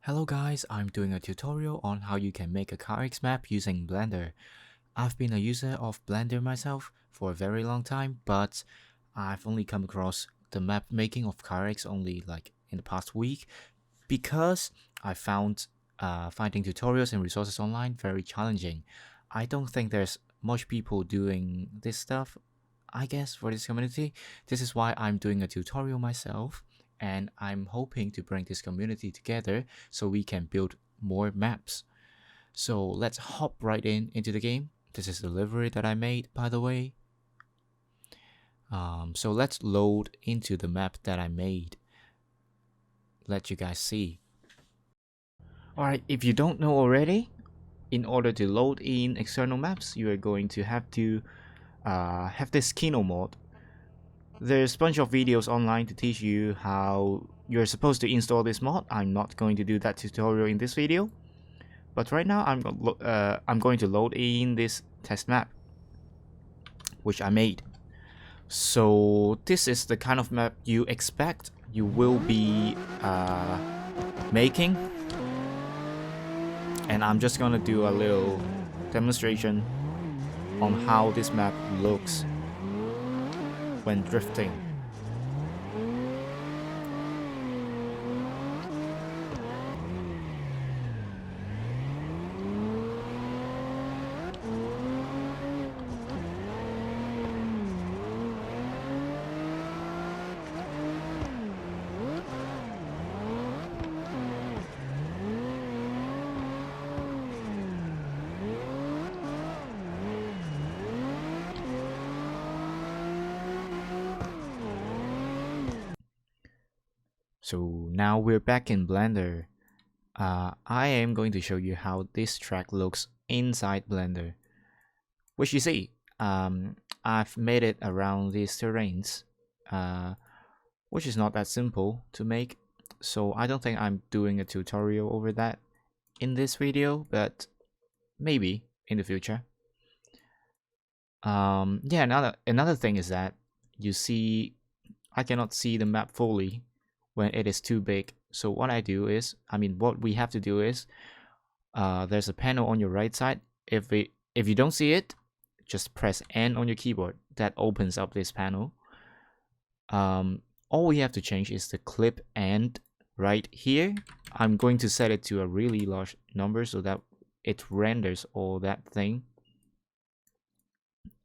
Hello guys, I'm doing a tutorial on how you can make a CarX map using Blender. I've been a user of Blender myself for a very long time, but I've only come across the map making of CarX only like in the past week because I found finding tutorials and resources online very challenging. I don't think there's much people doing this stuff, I guess, for this community. This is why I'm doing a tutorial myself, and I'm hoping to bring this community together so we can build more maps. So let's hop right into the game. This is the livery that I made, by the way. So let's load into the map that I made. Let you guys see. Alright, if you don't know already, in order to load in external maps, you are going to have this Kino mod. There's a bunch of videos online to teach you how you're supposed to install this mod. I'm not going to do that tutorial in this video, but right now I'm going to load in this test map, which I made. So this is the kind of map you expect you will be making, and I'm just gonna do a little demonstration on how this map looks when drifting. So now we're back in Blender. I am going to show you how this track looks inside Blender. Which you see, I've made it around these terrains, which is not that simple to make. So I don't think I'm doing a tutorial over that in this video, but maybe in the future. Yeah, another thing is that you see I cannot see the map fully when it is too big. So what what we have to do is, there's a panel on your right side. If you don't see it, just press N on your keyboard. That opens up this panel. All we have to change is the clip end right here. I'm going to set it to a really large number so that it renders all that thing.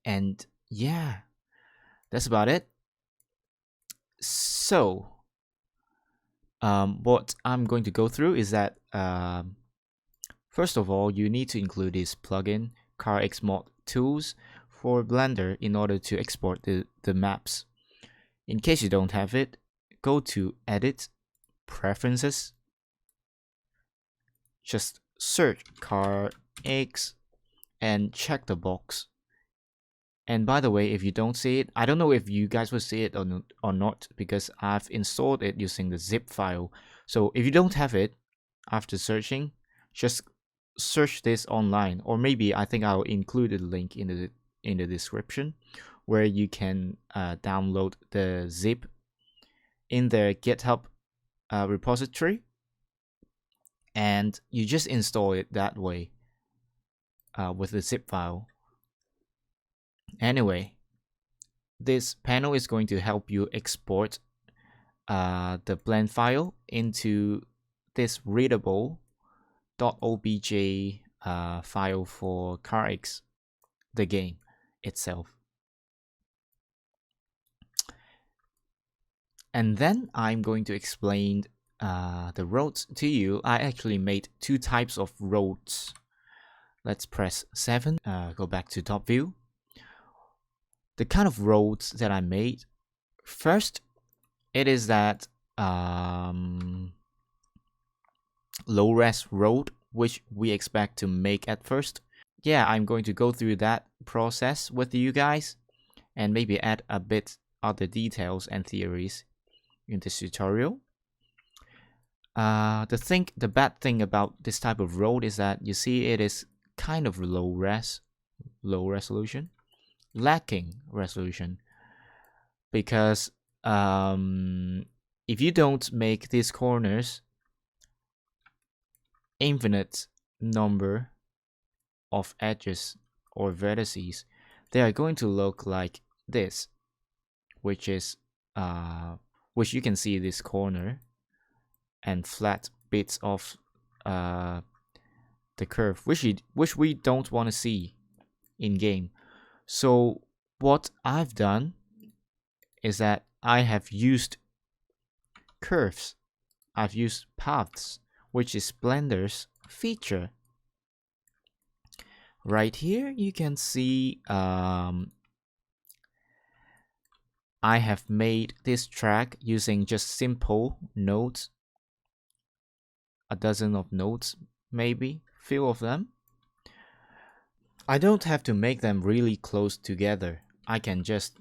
And yeah, that's about it. So what I'm going to go through is that first of all, you need to include this plugin CarX Mod Tools for Blender in order to export the maps. In case you don't have it, go to Edit, Preferences, just search CarX and check the box. And by the way, if you don't see it, I don't know if you guys will see it or not, because I've installed it using the zip file. So if you don't have it, after searching, just search this online, or maybe I think I'll include a link in the description where you can download the zip in their GitHub repository, and you just install it that way with the zip file. Anyway, this panel is going to help you export the blend file into this readable .obj file for CarX, the game itself. And then I'm going to explain the roads to you. I actually made two types of roads. Let's press 7, go back to top view. The kind of roads that I made, first, it is that low-res road, which we expect to make at first. Yeah, I'm going to go through that process with you guys and maybe add a bit other details and theories in this tutorial. The bad thing about this type of road is that you see it is kind of low resolution, lacking resolution, because if you don't make these corners infinite number of edges or vertices, they are going to look like this, which is which you can see this corner and flat bits of uh, the curve, which we don't want to see in game. So what I've done is that I have used curves. I've used paths, which is Blender's feature. Right here, you can see I have made this track using just simple nodes, a dozen of nodes, maybe, few of them. I don't have to make them really close together. I can just,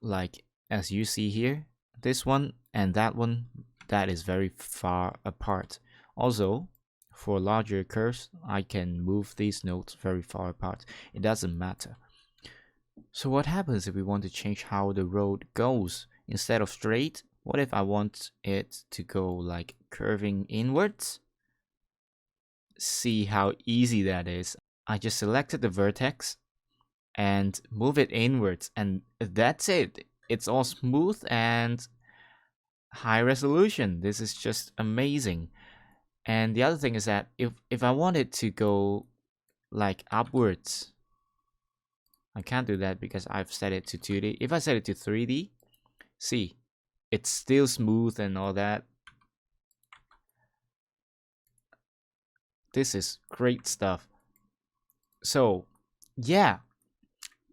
like, as you see here, this one and that one, that is very far apart. Also, for larger curves, I can move these nodes very far apart. It doesn't matter. So what happens if we want to change how the road goes? Instead of straight, what if I want it to go like curving inwards? See how easy that is. I just selected the vertex and move it inwards, and that's it. It's all smooth and high resolution. This is just amazing. And the other thing is that if I want it to go like upwards, I can't do that because I've set it to 2D. If I set it to 3D, see, it's still smooth and all that. This is great stuff. So, yeah,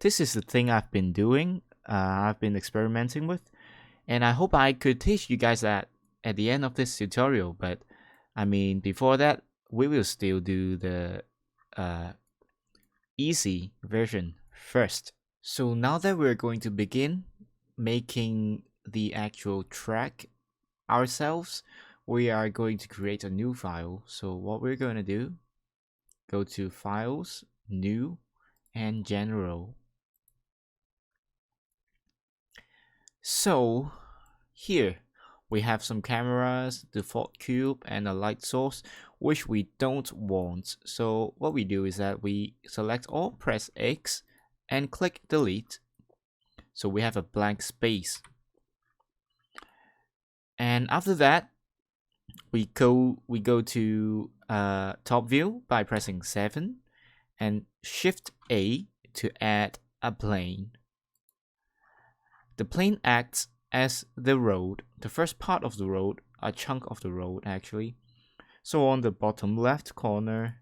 this is the thing I've been doing. I've been experimenting with, and I hope I could teach you guys that at the end of this tutorial. But I mean, before that, we will still do the easy version first. So now that we're going to begin making the actual track ourselves, we are going to create a new file. So what we're going to do, go to Files, New, and General. So here we have some cameras, default cube, and a light source, which we don't want. So what we do is that we select all, press X, and click delete. So we have a blank space. And after that, we go to top view by pressing 7 and Shift A to add a plane. The plane acts as the road, the first part of the road, a chunk of the road actually. So on the bottom left corner,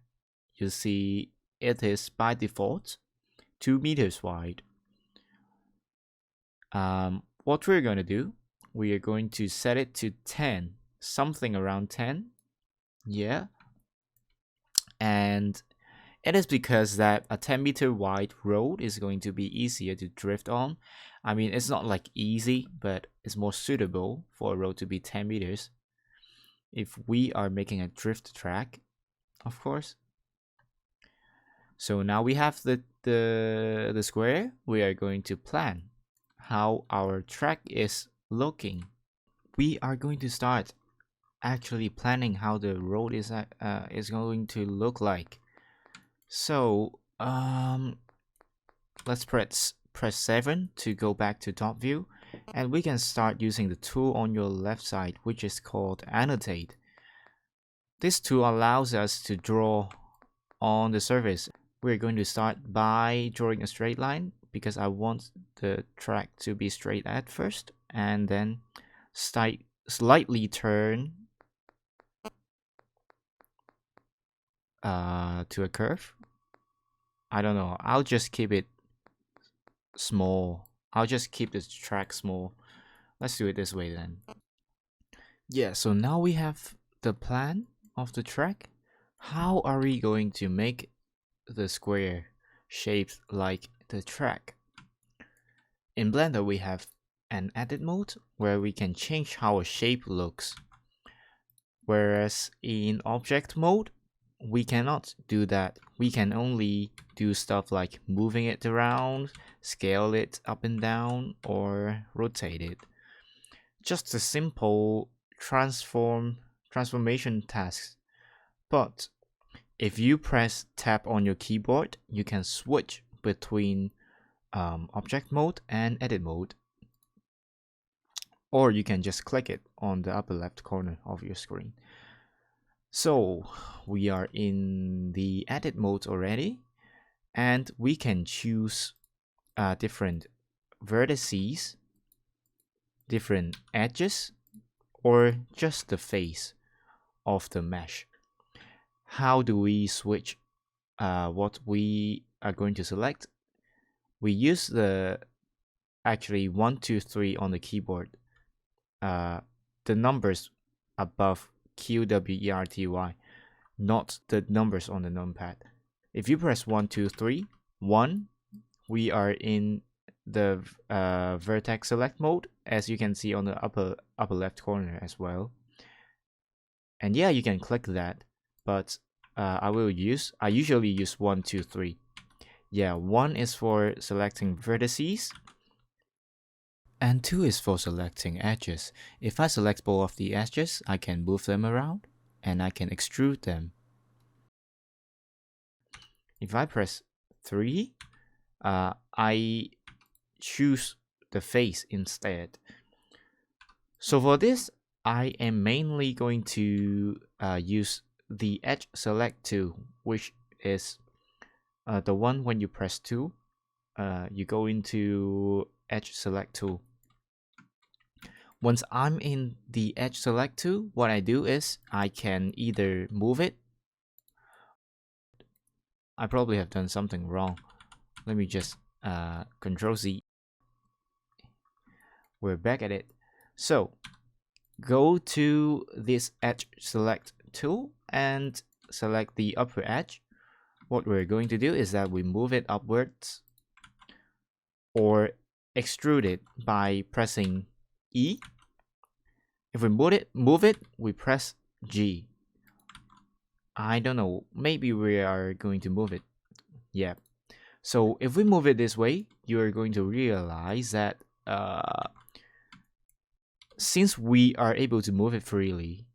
you see it is by default 2 meters wide. What we're going to do, we are going to set it to 10, something around 10. Yeah. And it is because that a 10-meter wide road is going to be easier to drift on. I mean, it's not like easy, but it's more suitable for a road to be 10 meters. If we are making a drift track, of course. So now we have the square. We are going to plan how our track is looking. We are going to start actually planning how the road is going to look like. So let's press 7 to go back to top view, and we can start using the tool on your left side, which is called Annotate. This tool allows us to draw on the surface. We're going to start by drawing a straight line because I want the track to be straight at first, and then slightly turn to a curve. I don't know, I'll just keep it small. I'll just keep the track small. Let's do it this way then. Yeah, so now we have the plan of the track. How are we going to make the square shaped like the track? In Blender, we have an edit mode where we can change how a shape looks. Whereas in object mode, we cannot do that. We can only do stuff like moving it around, scale it up and down, or rotate it. Just a simple transformation task. But if you press tab on your keyboard, you can switch between object mode and edit mode, or you can just click it on the upper left corner of your screen. So we are in the edit mode already, and we can choose different vertices, different edges, or just the face of the mesh. How do we switch what we are going to select? We use the actually 1, 2, 3 on the keyboard, the numbers above QWERTY, not the numbers on the numpad. If you press 1, 2, 3, 1, we are in the vertex select mode, as you can see on the upper left corner as well. And yeah, you can click that, but I usually use 1, 2, 3. Yeah, 1 is for selecting vertices, and 2 is for selecting edges. If I select both of the edges, I can move them around, and I can extrude them. If I press 3, I choose the face instead. So for this, I am mainly going to use the edge select tool, which is the one when you press 2, you go into edge select tool. Once I'm in the edge select tool, what I do is I can either move it. I probably have done something wrong. Let me just Control Z. We're back at it. So go to this edge select tool and select the upper edge. What we're going to do is that we move it upwards or extrude it by pressing E. If we move it, we press G. I don't know, maybe we are going to move it. Yeah. So if we move it this way, you are going to realize that since we are able to move it freely,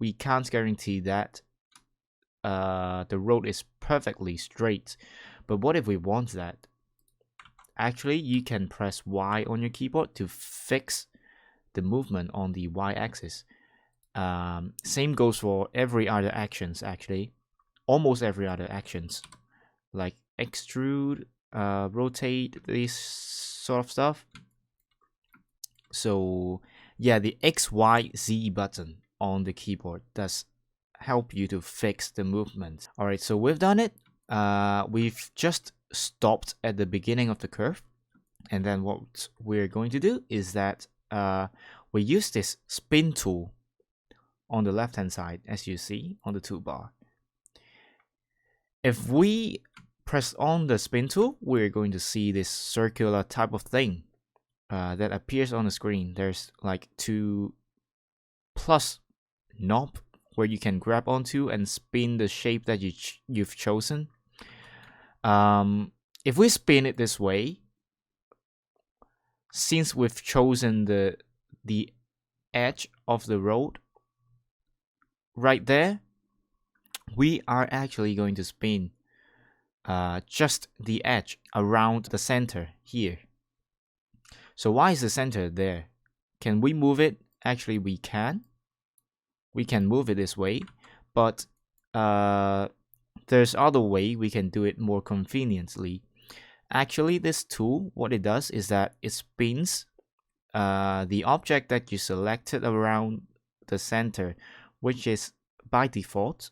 we can't guarantee that the road is perfectly straight. But what if we want that? Actually, you can press Y on your keyboard to fix the movement on the Y-axis. Same goes for every other actions, actually. Almost every other actions. Like extrude, rotate, this sort of stuff. So yeah, the X, Y, Z button on the keyboard does help you to fix the movement. Alright, so we've done it. We've just stopped at the beginning of the curve. And then what we're going to do is that we use this spin tool on the left hand side, as you see on the toolbar. If we press on the spin tool, we're going to see this circular type of thing that appears on the screen. There's like 2 plus knob where you can grab onto and spin the shape that you've chosen. If we spin it this way, since we've chosen the edge of the road right there, we are actually going to spin just the edge around the center here. So why is the center there? Can we move it? Actually, we can. We can move it this way, but there's other way we can do it more conveniently. Actually, this tool, what it does is that it spins the object that you selected around the center, which is by default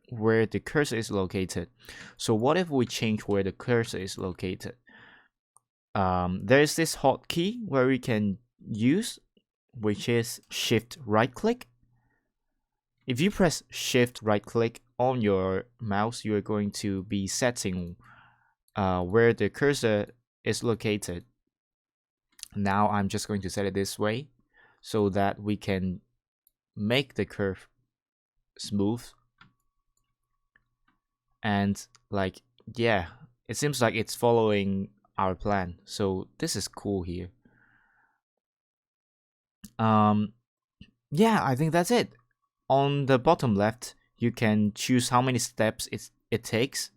where the cursor is located. So what if we change where the cursor is located? There's this hotkey where we can use, which is Shift right click. If you press Shift right click on your mouse, you are going to be setting where the cursor is located. Now I'm just going to set it this way so that we can make the curve smooth. And like, yeah, it seems like it's following our plan. So this is cool here. Yeah, I think that's it. On the bottom left, You can choose how many steps it takes.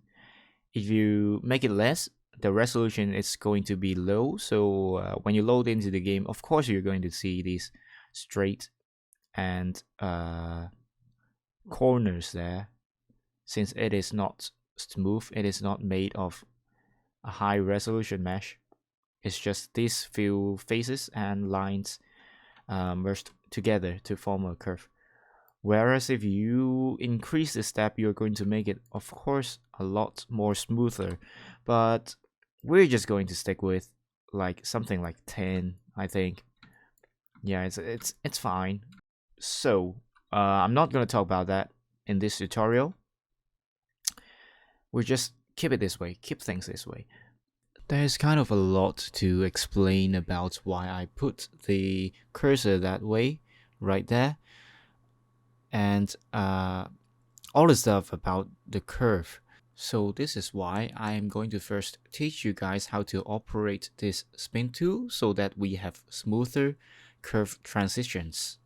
If you make it less, the resolution is going to be low. So when you load into the game, of course you're going to see these straight and corners there, since it is not smooth. It is not made of a high resolution mesh. It's just these few faces and lines merged together to form a curve. Whereas if you increase the step, you're going to make it, of course, a lot more smoother. But we're just going to stick with like something like 10, I think. Yeah, it's fine. So I'm not gonna talk about that in this tutorial. We just keep it this way, keep things this way. There's kind of a lot to explain about why I put the cursor that way, right there, and all the stuff about the curve. So this is why I am going to first teach you guys how to operate this spin tool so that we have smoother curve transitions.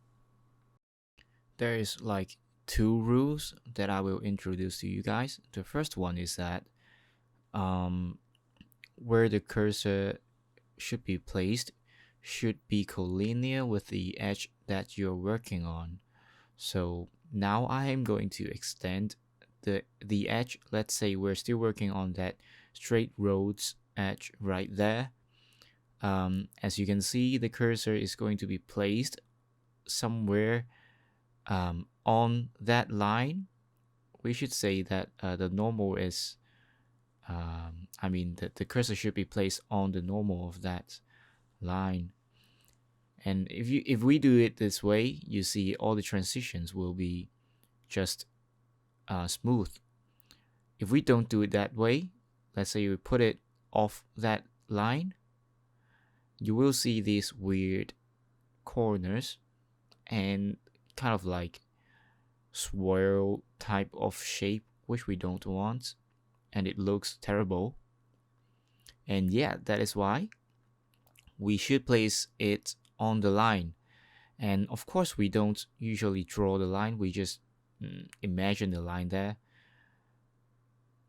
There is like two rules that I will introduce to you guys. The first one is that where the cursor should be placed should be collinear with the edge that you're working on. So now I am going to extend the edge. Let's say we're still working on that straight roads edge right there. As you can see, the cursor is going to be placed somewhere on that line. We should say that the normal is, the cursor should be placed on the normal of that line. And if we do it this way, you see all the transitions will be just smooth. If we don't do it that way, let's say we put it off that line, you will see these weird corners and kind of like swirl type of shape, which we don't want, and it looks terrible. And yeah, that is why we should place it on the line. And of course, we don't usually draw the line, we just imagine the line there.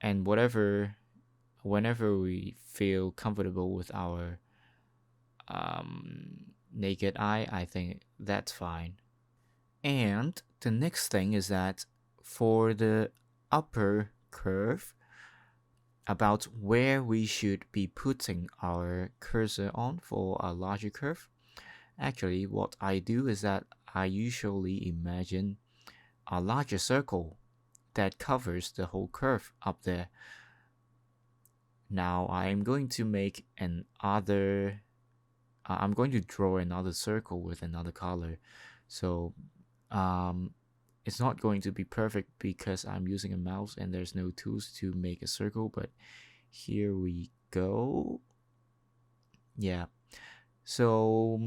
And whenever we feel comfortable with our naked eye, I think that's fine. And the next thing is that for the upper curve, about where we should be putting our cursor on for a larger curve, actually what I do is that I usually imagine a larger circle that covers the whole curve up there. Now I'm going to I'm going to draw another circle with another color. So it's not going to be perfect because I'm using a mouse and there's no tools to make a circle, but here we go. Yeah. So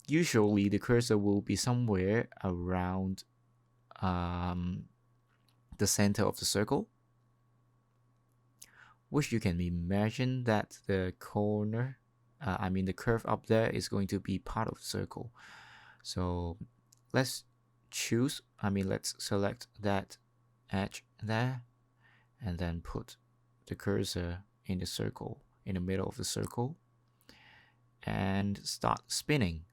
usually the cursor will be somewhere around the center of the circle, which you can imagine that the corner, the curve up there is going to be part of the circle. So let's select that edge there and then put the cursor in the circle, in the middle of the circle, and start spinning.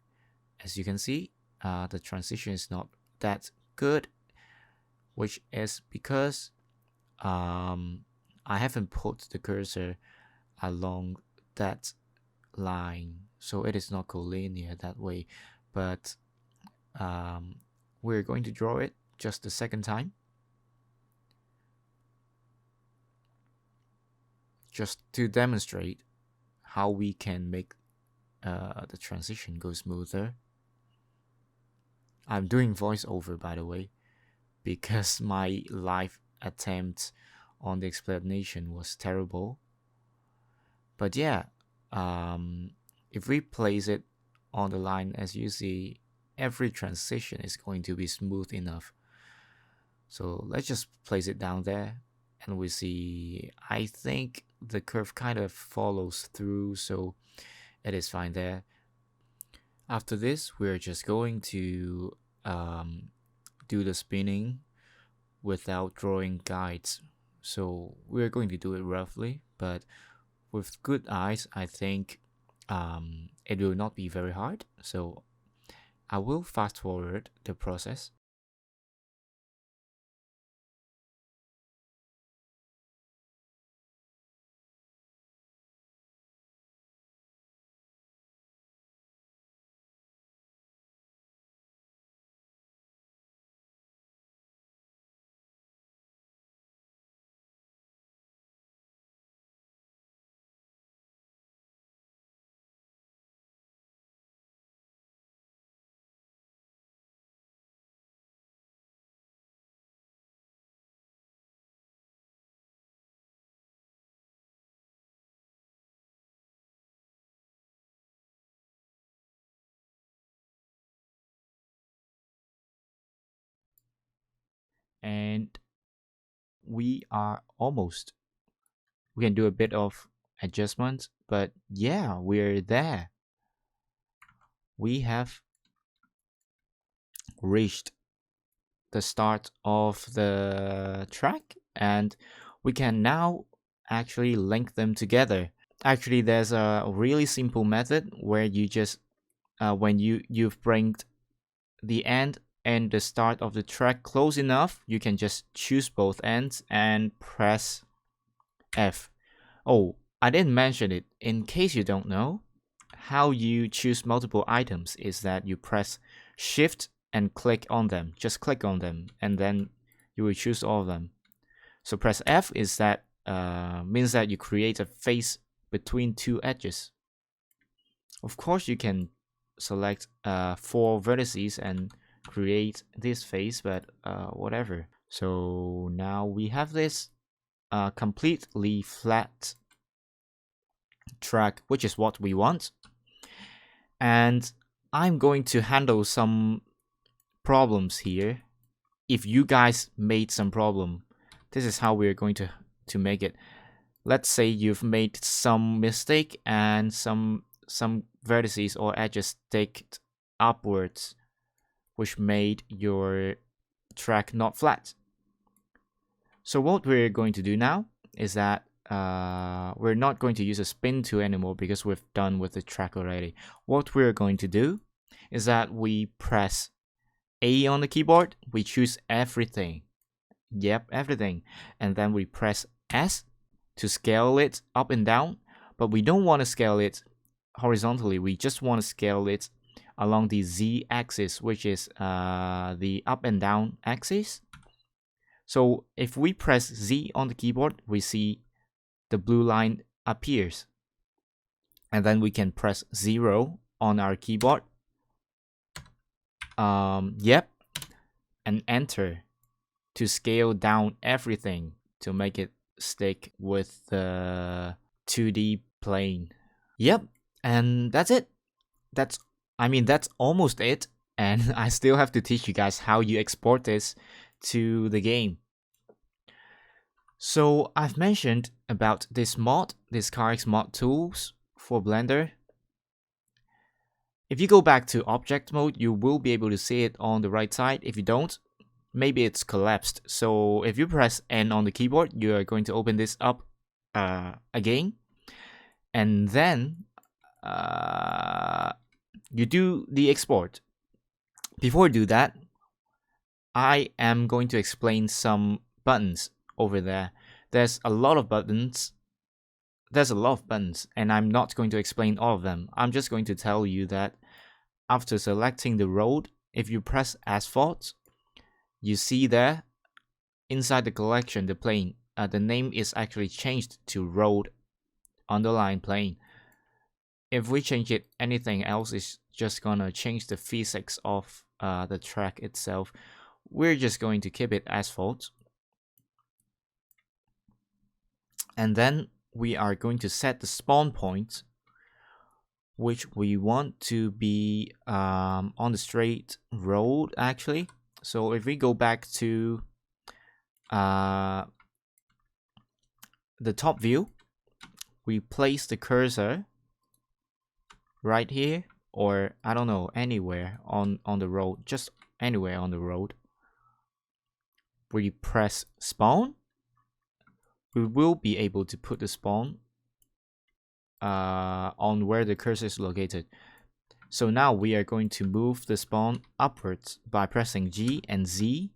As you can see, the transition is not that good, which is because I haven't put the cursor along that line, so it is not collinear that way. But we're going to draw it just the second time, just to demonstrate how we can make the transition go smoother. I'm doing voiceover, by the way, because my live attempt on the explanation was terrible. But yeah, if we place it on the line, as you see, every transition is going to be smooth enough. So let's just place it down there, and we see, I think the curve kind of follows through, so it is fine there. After this, we're just going to do the spinning without drawing guides. So we're going to do it roughly, but with good eyes, I think it will not be very hard. So I will fast forward the process. And we are almost. We can do a bit of adjustments, but yeah, we're there. We have reached the start of the track, and we can now actually link them together. Actually, there's a really simple method where you just when you've bring the end and the start of the track close enough, you can just choose both ends and press F. Oh, I didn't mention it. In case you don't know, how you choose multiple items is that you press Shift and click on them. Just click on them, and then you will choose all of them. So press F is that means that you create a face between two edges. Of course, you can select 4 vertices and create this face, but whatever. So now we have this completely flat track, which is what we want. And I'm going to handle some problems here. If you guys made some problem, this is how we're going to make it. Let's say you've made some mistake and some vertices or edges sticked upwards, which made your track not flat. So what we're going to do now is that we're not going to use a spin tool anymore because we've done with the track already. What we're going to do is that we press A on the keyboard, we choose everything. Yep, everything. And then we press S to scale it up and down, but we don't want to scale it horizontally. We just want to scale it along the Z axis, which is the up and down axis. So if we press Z on the keyboard, we see the blue line appears. And then we can press 0 on our keyboard. Yep. And enter to scale down everything to make it stick with the 2D plane. Yep. And that's it. That's almost it. And I still have to teach you guys how you export this to the game. So I've mentioned about this mod, this CarX Mod Tools for Blender. If you go back to object mode, you will be able to see it on the right side. If you don't, maybe it's collapsed. So if you press N on the keyboard, you are going to open this up again. And then you do the export. Before you do that, I am going to explain some buttons over there. There's a lot of buttons. And I'm not going to explain all of them. I'm just going to tell you that after selecting the road, if you press asphalt, you see there inside the collection, the plane, the name is actually changed to road underline plane. If we change it, anything else is just gonna change the physics of the track itself. We're just going to keep it asphalt. And then we are going to set the spawn point, which we want to be on the straight road actually. So if we go back to the top view, we place the cursor right here, or I don't know, anywhere on the road, just anywhere on the road. we press spawn, we will be able to put the spawn on where the cursor is located. So now we are going to move the spawn upwards by pressing G and Z.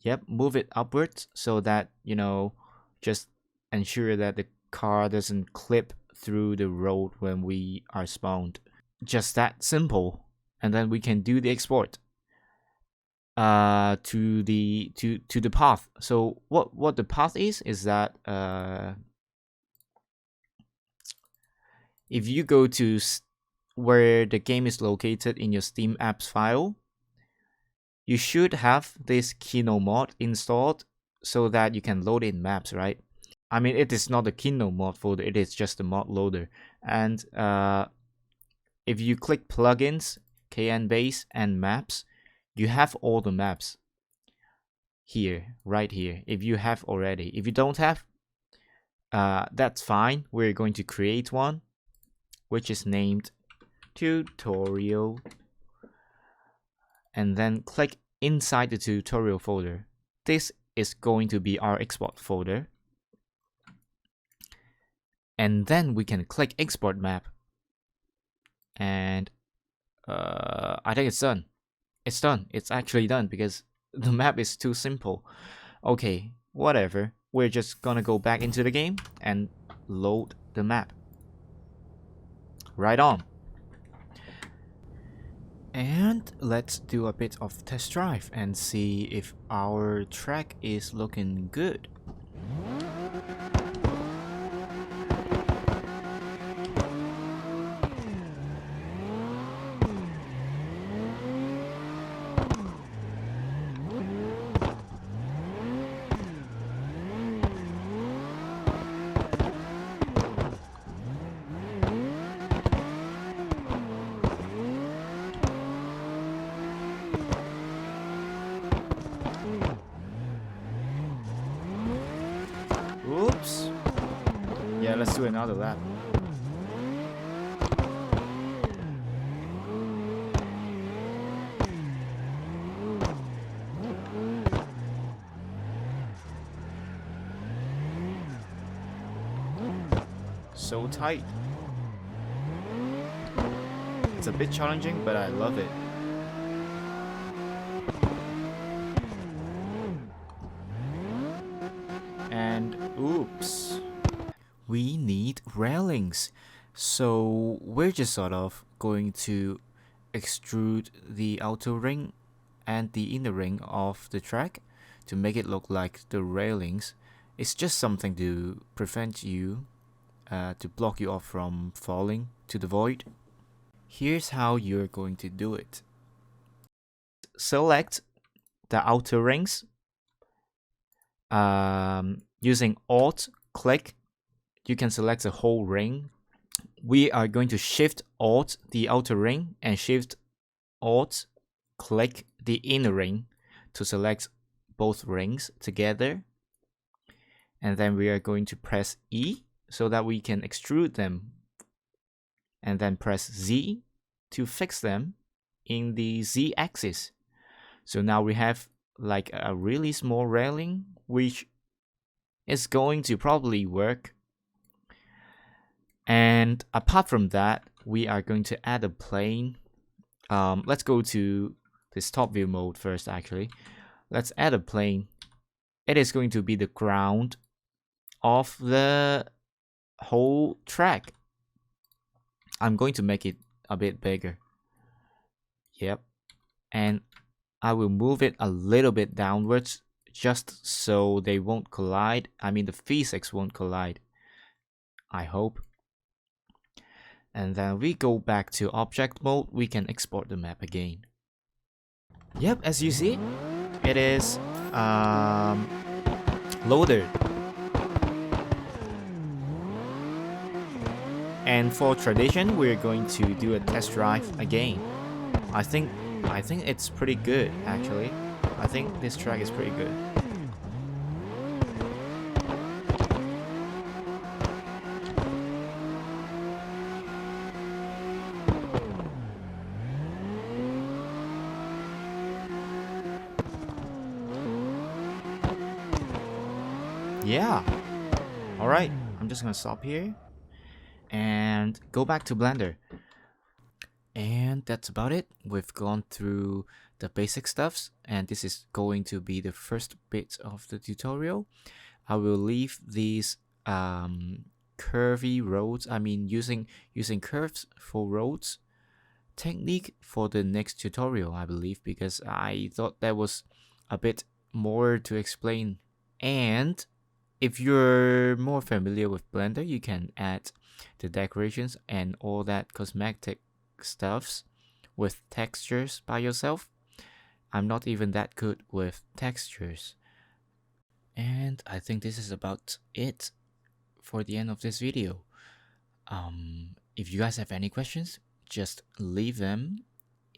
Yep, move it upwards so that, you know, just ensure that the car doesn't clip through the road when we are spawned. Just that simple. And then we can do the export to the path. So what the path is that if you go to where the game is located in your Steam apps file, you should have this Kino mod installed so that you can load in maps, right? I mean, it is not the Kino mod folder, it is just the mod loader. And if you click plugins, KN base and maps, you have all the maps here, right here, if you have already. If you don't have, that's fine. We're going to create one, which is named tutorial, and then click inside the tutorial folder. This is going to be our export folder. And then we can click export map. And I think it's done. It's done. It's actually done because the map is too simple. Okay, whatever. We're just gonna go back into the game and load the map. Right on. And let's do a bit of test drive and see if our track is looking good. Oops. Yeah, let's do another lap. So tight. It's a bit challenging, but I love it. And oops. We need railings. So we're just sort of going to extrude the outer ring and the inner ring of the track to make it look like the railings. It's just something to prevent you, to block you off from falling to the void. Here's how you're going to do it. Select the outer rings. Using Alt click, you can select the whole ring. We are going to Shift Alt the outer ring and Shift Alt click the inner ring to select both rings together. And then we are going to press E so that we can extrude them. And then press Z to fix them in the Z axis. So now we have like a really small railing, which is going to probably work. And apart from that, we are going to add a plane. Let's go to this top view mode first, actually. Let's add a plane. It is going to be the ground of the whole track. I'm going to make it a bit bigger. Yep. And I will move it a little bit downwards just so they won't collide. I mean, the physics won't collide. I hope. And then we go back to object mode. We can export the map again. Yep, as you see, it is loaded. And for tradition, we're going to do a test drive again. I think it's pretty good, actually. I think this track is pretty good. yeah. All right, I'm just gonna stop here and go back to Blender. And that's about it. We've gone through the basic stuffs, and this is going to be the first bit of the tutorial. I will leave these curvy roads, I mean using curves for roads technique for the next tutorial, I believe, because I thought that was a bit more to explain. And if you're more familiar with Blender, you can add the decorations and all that cosmetic stuffs with textures by yourself. I'm not even that good with textures. And I think this is about it for the end of this video. If you guys have any questions, just leave them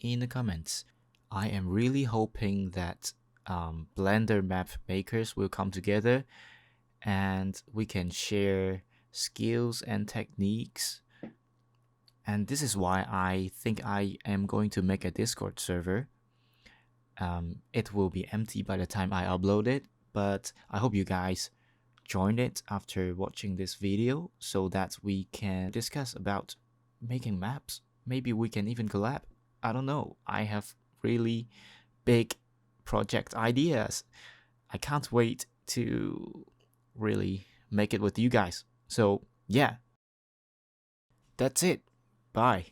in the comments. I am really hoping that Blender map makers will come together and we can share skills and techniques. And this is why I think I am going to make a Discord server. It will be empty by the time I upload it, but I hope you guys join it after watching this video so that we can discuss about making maps. Maybe we can even collab. I don't know. I have really big project ideas. I can't wait to really make it with you guys. So, yeah, that's it. Bye.